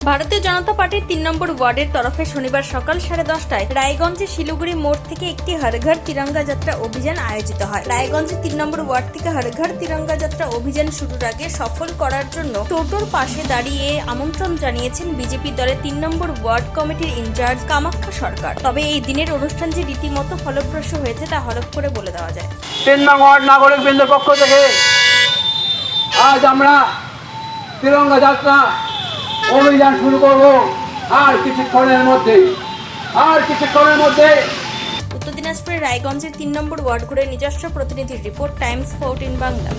ভারতীয় জনতা পার্টির ৩ নম্বর ওয়ার্ডের তরফে শনিবার সকাল 10:30টায় রায়গঞ্জের শিলিগুড়ি মোড় থেকে একটি হর ঘর তিরঙ্গা যাত্রা অভিযান আয়োজিত হয়। রায়গঞ্জের ৩ নম্বর ওয়ার্ড থেকে হর ঘর তিরঙ্গা যাত্রা অভিযান শুরুর আগে সফল করার জন্য টোটোর পাশে দাঁড়িয়ে আমন্ত্রণ জানিয়েছেন বিজেপি দলের ৩ নম্বর ওয়ার্ড কমিটির ইনচার্জ কামাখ্যা সরকার। তবে এই দিনের অনুষ্ঠান যে রীতিমতো ফলপ্রসূ হয়েছে তা হলফ করে বলে দেওয়া যায়। ৩ নং ওয়ার্ড নাগরিকবৃন্দের পক্ষ থেকে আজ আমরা তিরঙ্গা যাত্রা অভিযান শুরু করব আর কিছুক্ষণের মধ্যে উত্তর দিনাজপুরের রায়গঞ্জের ৩ নম্বর ওয়ার্ড ঘুরে নিজস্ব প্রতিনিধির রিপোর্ট, টাইমস 14 বাংলা।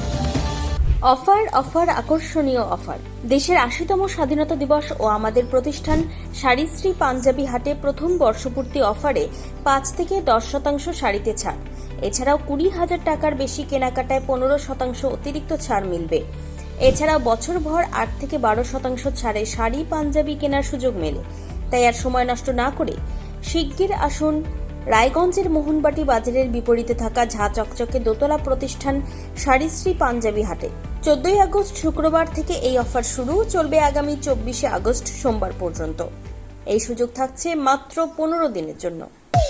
অফার আকর্ষণীয় অফার। দেশের ৮০তম স্বাধীনতা দিবস ও আমাদের প্রতিষ্ঠান শাড়িশ্রী পাঞ্জাবি হাটে প্রথম বর্ষপূর্তি অফারে ৫ থেকে ১০% শাড়িতে ছাড়। এছাড়াও ২০,০০০ টাকার বেশি কেনাকাটায় ১৫% অতিরিক্ত ছাড় মিলবে। এছাড়াও বছরভর ৮ থেকে ১২% ছাড়ে শাড়ি পাঞ্জাবি কেনার সুযোগ মেলে। তাই আর সময় নষ্ট না করে শিগগির আসুন রায়গঞ্জের মোহনবাটি বাজারের বিপরীতে থাকা ঝা চকচকে দোতলা প্রতিষ্ঠান শাড়িশ্রী পাঞ্জাবি হাটে। ১৪ই আগস্ট শুক্রবার থেকে এই অফার শুরু, চলবে আগামী ২৪শে আগস্ট সোমবার পর্যন্ত। এই সুযোগ থাকছে মাত্র ১৫ দিনের জন্য।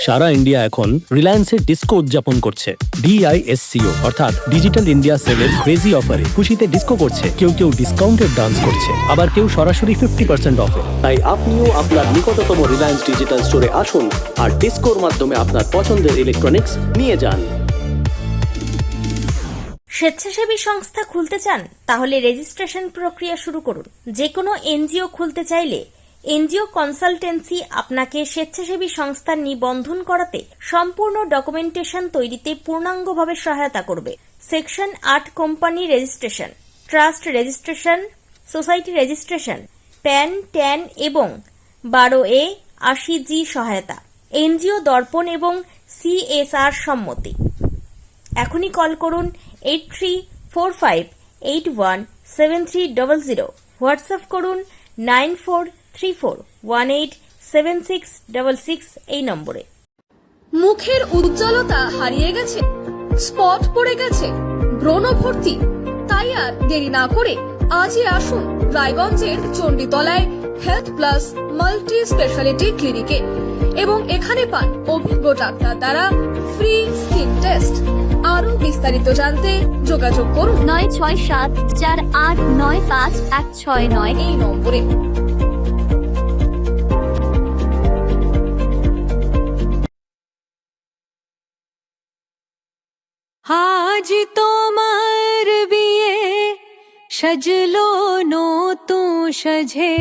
সারা ইন্ডিয়া এখন রিলায়েন্সের ডিস্কো উদযাপন করছে। DISCO অর্থাৎ ডিজিটাল ইন্ডিয়া সেলের ক্রেজি অফারে খুশিতে ডিস্কো করছে। কেউ ডিসকাউন্টেড ডান্স করছে, আবার কেউ সরাসরি 50% অফে। তাই আপনিও আপনার নিকটতম রিলায়েন্স ডিজিটাল স্টোরে আসুন আর ডিস্কোর মাধ্যমে আপনার পছন্দের ইলেকট্রনিক্স নিয়ে যান। স্বেচ্ছাসেবী সংস্থা খুলতে চান? তাহলে রেজিস্ট্রেশন প্রক্রিয়া শুরু করুন। যে কোনো এনজিও খুলতে চাইলে এনজিও কনসালটেন্সি আপনাকে স্বেচ্ছাসেবী সংস্থার নিবন্ধন করাতে, সম্পূর্ণ ডকুমেন্টেশন তৈরিতে পূর্ণাঙ্গভাবে সহায়তা করবে। Section ৮ company registration, trust registration, society registration, pan, tan এবং 12A 80G সহায়তা, এনজিও দর্পণ এবং CSR সম্মতি। এখনই কল করুন 8345817300, হোয়াটসঅ্যাপ করুন 9434187666 এই নম্বরে। মুখের উজ্জ্বলতা হারিয়ে গেছে, স্পট পড়ে গেছে, ব্রণ ভর্তি, তাই আর দেরি না করে আজই আসুন রায়গঞ্জের চণ্ডীতলায় হেলথ প্লাস মাল্টি স্পেশালিটি ক্লিনিকে এবং এখানে পান অভিজ্ঞ ডাক্তার দ্বারা ফ্রি স্কিন টেস্ট। আরো বিস্তারিত জানতে যোগাযোগ করুন 9674895169 এই নম্বরে। আজ তোমার বিয়ে, সাজলো নতুন সাজে।